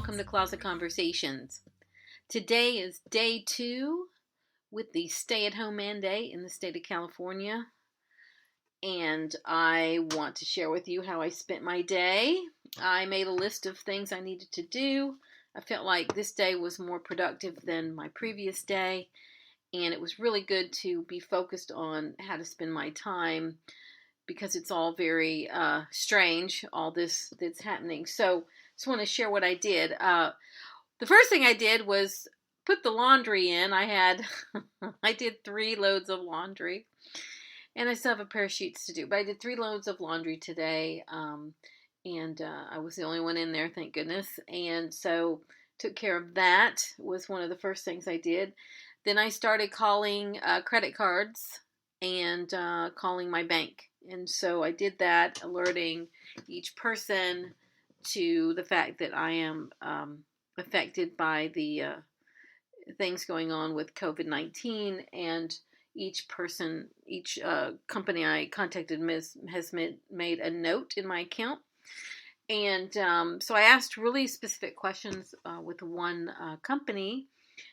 welcome to Closet Conversations. Today is day 2 with the stay-at-home mandate in the state of California, and I want to share with you how I spent my day. I made a list of things I needed to do. I felt like this day was more productive than my previous day, and it was really good to be focused on how to spend my time because it's all very strange, all this that's happening. So just want to share what I did. The first thing I did was put the laundry in. I did 3 loads of laundry, and I still have a pair of sheets to do, but I did 3 loads of laundry today, and I was the only one in there, thank goodness, and so took care of that. Was one of the first things I did. Then I started calling credit cards and calling my bank, and so I did that, alerting each person to the fact that I am affected by the things going on with COVID-19, and each company I contacted has made a note in my account. And so I asked really specific questions with one company.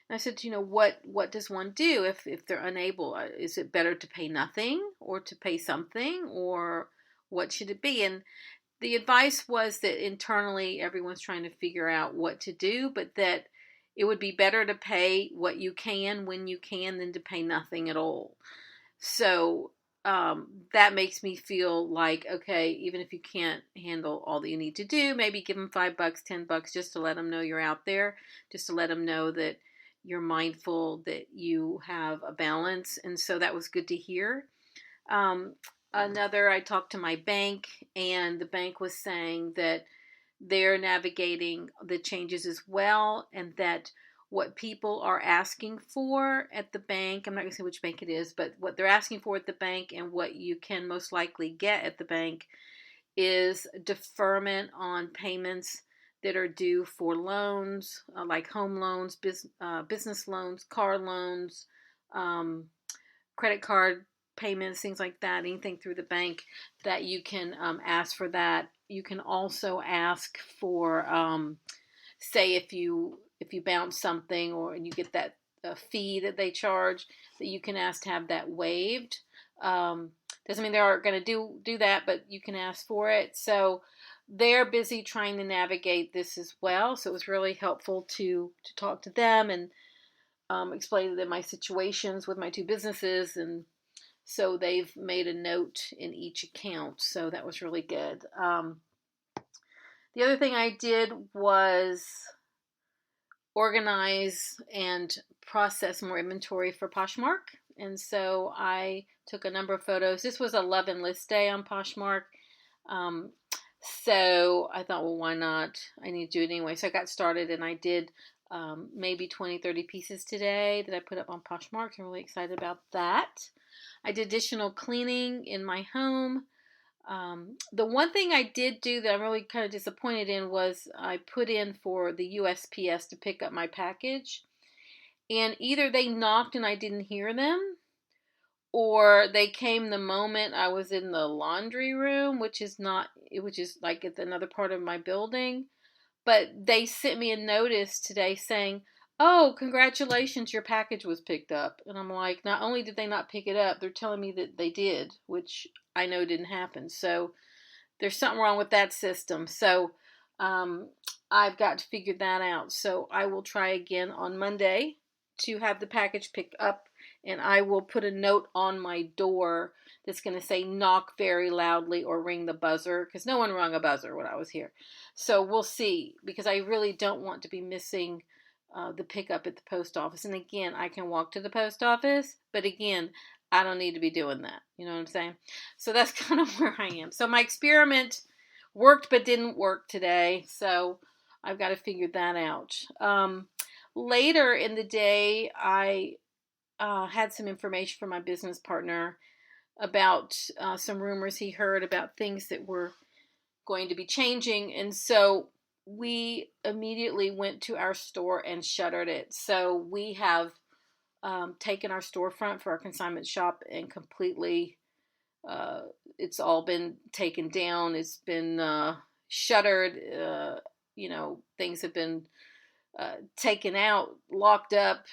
And I said, what does one do if they're unable? Is it better to pay nothing or to pay something, or what should it be? And the advice was that internally everyone's trying to figure out what to do, but that it would be better to pay what you can when you can than to pay nothing at all. So that makes me feel like, okay, even if you can't handle all that you need to do, maybe give them $5, $10 just to let them know you're out there, just to let them know that you're mindful that you have a balance. And so that was good to hear. I talked to my bank, and the bank was saying that they're navigating the changes as well, and that what people are asking for at the bank, I'm not going to say which bank it is, but what they're asking for at the bank and what you can most likely get at the bank is deferment on payments that are due for loans, like home loans, business loans, car loans, credit card payments, things like that, anything through the bank, that you can ask for that. You can also ask for, say if you bounce something and you get that fee that they charge, that you can ask to have that waived. Doesn't mean they are going to do that, but you can ask for it. So they're busy trying to navigate this as well. So it was really helpful to talk to them and explain to them my situations with my 2 businesses, and so they've made a note in each account. So that was really good. The other thing I did was organize and process more inventory for Poshmark. And so I took a number of photos. This was a love and list day on Poshmark. So I thought, well, why not? I need to do it anyway. So I got started, and I did maybe 20, 30 pieces today that I put up on Poshmark. I'm really excited about that. I did additional cleaning in my home. The one thing I did do that I'm really kind of disappointed in was I put in for the USPS to pick up my package, and either they knocked and I didn't hear them, or they came the moment I was in the laundry room, which is like at another part of my building. But they sent me a notice today saying, "Oh, congratulations, your package was picked up." And I'm like, not only did they not pick it up, they're telling me that they did, which I know didn't happen. So there's something wrong with that system. So I've got to figure that out. So I will try again on Monday to have the package picked up, and I will put a note on my door that's going to say knock very loudly or ring the buzzer, because no one rung a buzzer when I was here. So we'll see, because I really don't want to be missing the pickup at the post office. And again, I can walk to the post office, but again, I don't need to be doing that. You know what I'm saying? So that's kind of where I am. So my experiment worked but didn't work today. So I've got to figure that out. Later in the day, I had some information from my business partner about some rumors he heard about things that were going to be changing. And so we immediately went to our store and shuttered it. So we have taken our storefront for our consignment shop and completely, it's all been taken down. It's been shuttered. things have been taken out, locked up,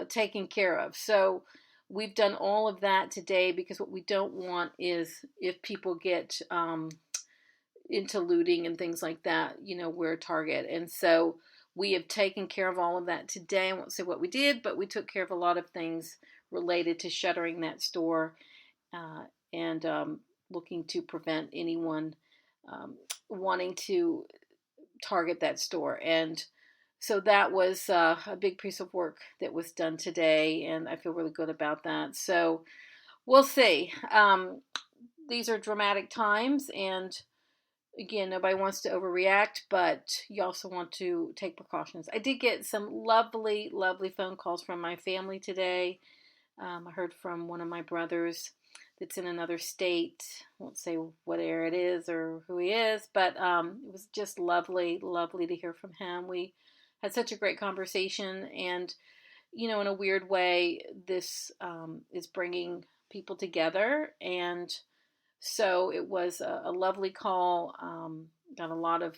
taken care of. So we've done all of that today, because what we don't want is if people get into looting and things like that, we're a target. And so we have taken care of all of that today. I won't say what we did, but we took care of a lot of things related to shuttering that store, and looking to prevent anyone wanting to target that store. And so that was a big piece of work that was done today, and I feel really good about that. So we'll see. These are dramatic times, and again, nobody wants to overreact, but you also want to take precautions. I did get some lovely, lovely phone calls from my family today. I heard from one of my brothers that's in another state. I won't say what area it is or who he is, but it was just lovely, lovely to hear from him. We had such a great conversation, and in a weird way, this is bringing people together, and so it was a lovely call. Got a lot of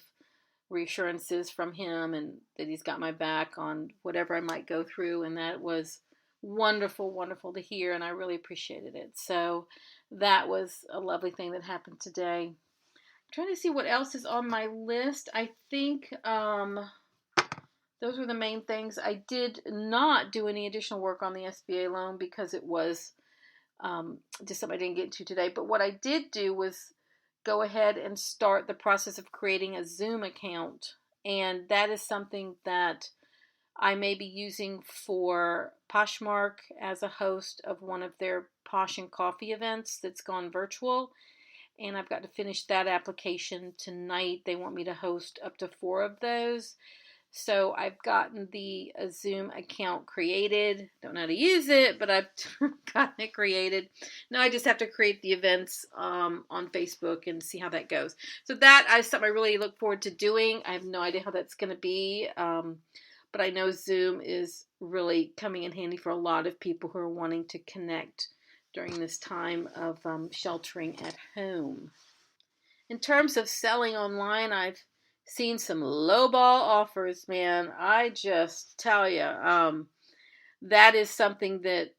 reassurances from him, and that he's got my back on whatever I might go through, and that was wonderful, wonderful to hear, and I really appreciated it. So that was a lovely thing that happened today. I'm trying to see what else is on my list. I think those were the main things. I did not do any additional work on the SBA loan because it was just something I didn't get to today. But what I did do was go ahead and start the process of creating a Zoom account. And that is something that I may be using for Poshmark as a host of one of their Posh and Coffee events that's gone virtual. And I've got to finish that application tonight. They want me to host up to 4 of those. So I've gotten the Zoom account created. Don't know how to use it, but I've gotten it created. Now I just have to create the events on Facebook and see how that goes. So that is something I really look forward to doing. I have no idea how that's going to be, but I know Zoom is really coming in handy for a lot of people who are wanting to connect during this time of sheltering at home. In terms of selling online, I've seen some lowball offers, man. I just tell you, that is something that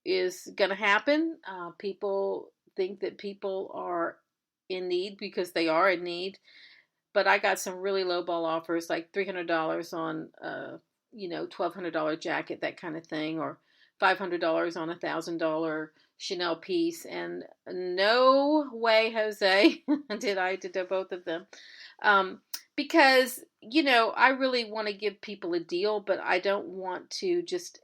is going to happen. People think that people are in need because they are in need. But I got some really lowball offers, like $300 on $1,200 jacket, that kind of thing, or $500 on $1,000 Chanel piece. And no way, Jose, did I do both of them. Because, I really want to give people a deal, but I don't want to just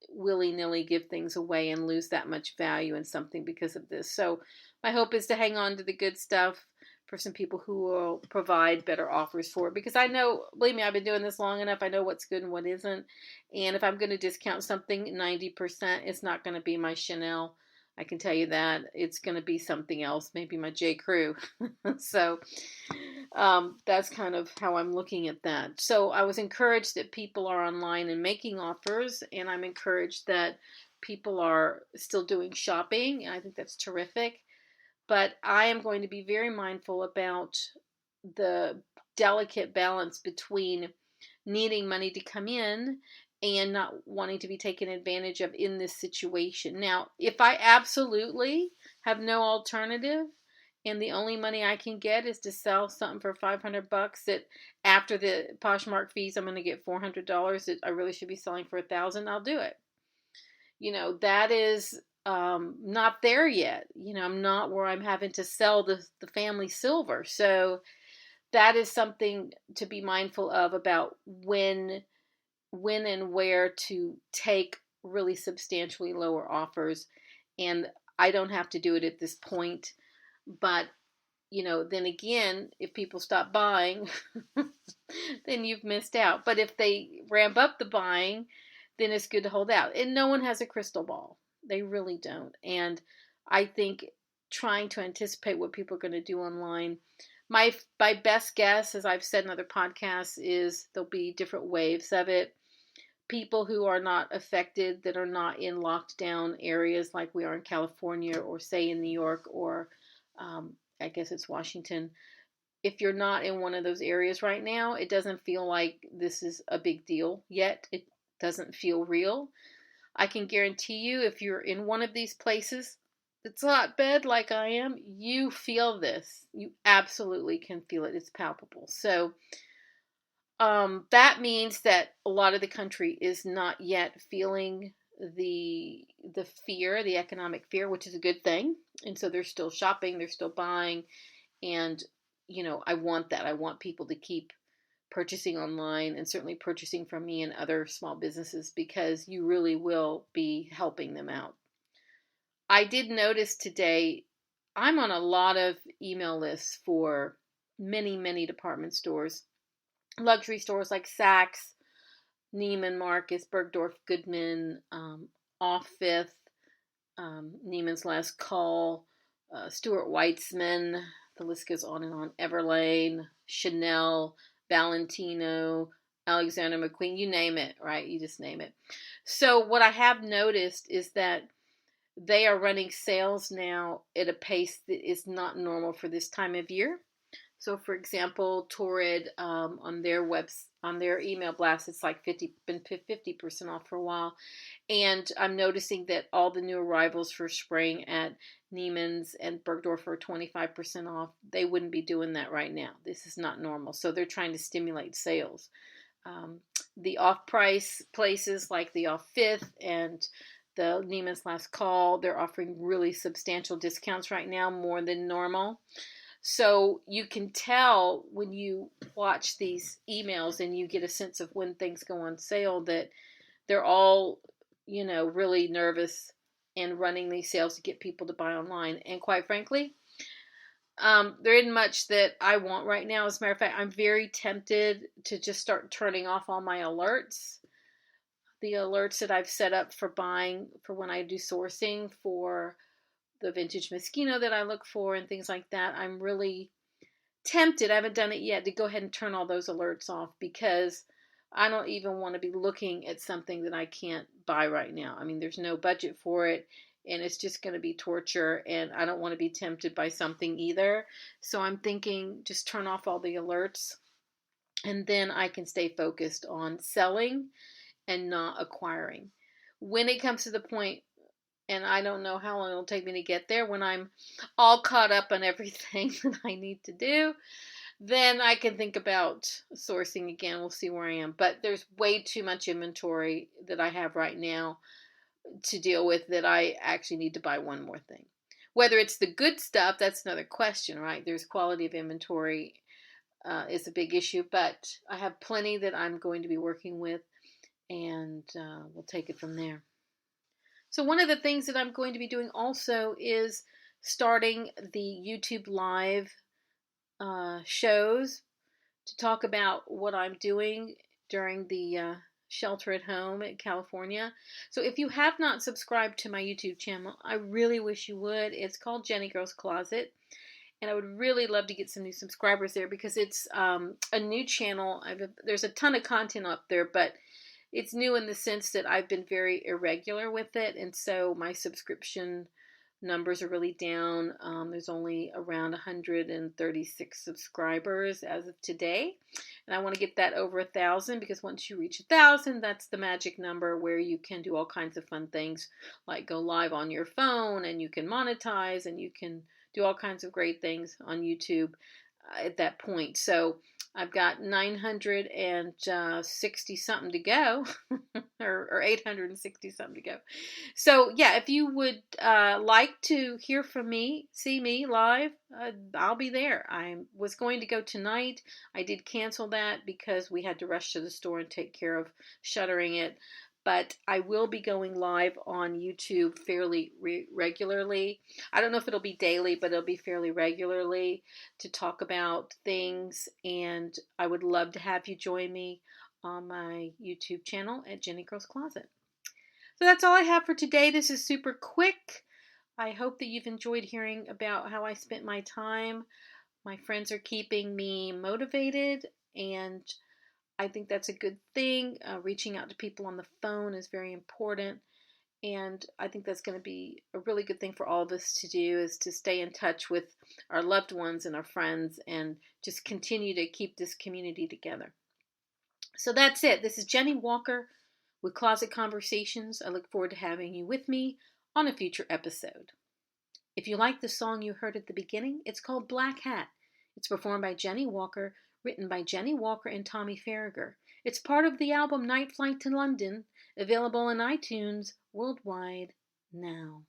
willy-nilly give things away and lose that much value in something because of this. So my hope is to hang on to the good stuff for some people who will provide better offers for it. Because I know, believe me, I've been doing this long enough. I know what's good and what isn't. And if I'm going to discount something 90%, it's not going to be my Chanel. I can tell you that. It's going to be something else, maybe my J. Crew. So that's kind of how I'm looking at that. So I was encouraged that people are online and making offers, and I'm encouraged that people are still doing shopping, and I think that's terrific. But I am going to be very mindful about the delicate balance between needing money to come in and not wanting to be taken advantage of in this situation. Now, if I absolutely have no alternative and the only money I can get is to sell something for $500 that after the Poshmark fees I'm going to get $400 that I really should be selling for $1,000, I'll do it. That is not there yet. I'm not where I'm having to sell the family silver. So that is something to be mindful of about when and where to take really substantially lower offers. And I don't have to do it at this point. But, then again, if people stop buying, then you've missed out. But if they ramp up the buying, then it's good to hold out. And no one has a crystal ball. They really don't. And I think trying to anticipate what people are going to do online, my best guess, as I've said in other podcasts, is there'll be different waves of it. People who are not affected, that are not in locked down areas like we are in California or say in New York or I guess it's Washington, if you're not in one of those areas right now, it doesn't feel like this is a big deal yet. It doesn't feel real. I can guarantee you, if you're in one of these places that's hotbed like I am, you feel this. You absolutely can feel it. It's palpable. So that means that a lot of the country is not yet feeling the fear, the economic fear, which is a good thing. And so they're still shopping, they're still buying, and I want that. I want people to keep purchasing online and certainly purchasing from me and other small businesses, because you really will be helping them out. I did notice today I'm on a lot of email lists for many, many department stores, luxury stores like Saks, Neiman Marcus, Bergdorf Goodman, Off Fifth, Neiman's Last Call, Stuart Weitzman, the list goes on and on, Everlane, Chanel, Valentino, Alexander McQueen, you name it, right? You just name it. So what I have noticed is that they are running sales now at a pace that is not normal for this time of year. So, for example, Torrid on their email blast, it's like 50% off for a while, and I'm noticing that all the new arrivals for spring at Neiman's and Bergdorf are 25% off. They wouldn't be doing that right now. This is not normal. So they're trying to stimulate sales. The off-price places like the Off Fifth and the Neiman's Last Call, they're offering really substantial discounts right now, more than normal. So you can tell when you watch these emails and you get a sense of when things go on sale that they're all, really nervous and running these sales to get people to buy online. And quite frankly, there isn't much that I want right now. As a matter of fact, I'm very tempted to just start turning off all my alerts. The alerts that I've set up for buying for when I do sourcing for the vintage Moschino that I look for and things like that. I'm really tempted, I haven't done it yet, to go ahead and turn all those alerts off, because I don't even want to be looking at something that I can't buy right now. I mean, there's no budget for it, and it's just going to be torture, and I don't want to be tempted by something either. So I'm thinking just turn off all the alerts, and then I can stay focused on selling and not acquiring. When it comes to the point, and I don't know how long it'll take me to get there, when I'm all caught up on everything that I need to do, then I can think about sourcing again. We'll see where I am. But there's way too much inventory that I have right now to deal with, that I actually need to buy one more thing. Whether it's the good stuff, that's another question, right? There's quality of inventory is a big issue, but I have plenty that I'm going to be working with, and we'll take it from there. So one of the things that I'm going to be doing also is starting the YouTube live shows to talk about what I'm doing during the shelter at home in California. So if you have not subscribed to my YouTube channel, I really wish you would. It's called JennieGirl's Closet. And I would really love to get some new subscribers there, because it's a new channel. There's a ton of content up there, but it's new in the sense that I've been very irregular with it, and so my subscription numbers are really down. There's only around 136 subscribers as of today, and I want to get that over 1,000, because once you reach 1,000, that's the magic number where you can do all kinds of fun things, like go live on your phone, and you can monetize, and you can do all kinds of great things on YouTube at that point. So I've got 960 something to go, or 860 something to go. So yeah, if you would like to hear from me, see me live, I'll be there. I was going to go tonight. I did cancel that because we had to rush to the store and take care of shuttering it. But I will be going live on YouTube fairly regularly. I don't know if it'll be daily, but it'll be fairly regularly to talk about things. And I would love to have you join me on my YouTube channel at JennieGirl's Closet. So that's all I have for today. This is super quick. I hope that you've enjoyed hearing about how I spent my time. My friends are keeping me motivated, and I think that's a good thing. Reaching out to people on the phone is very important, And I think that's going to be a really good thing for all of us to do, is to stay in touch with our loved ones and our friends and just continue to keep this community together. So that's it. This is Jennie Walker with Closet Conversations. I look forward to having you with me on a future episode. If you like the song you heard at the beginning, it's called Black Hat. It's performed by Jennie Walker, written by Jennie Walker and Tommy Farragher. It's part of the album Night Flight to London, available on iTunes worldwide now.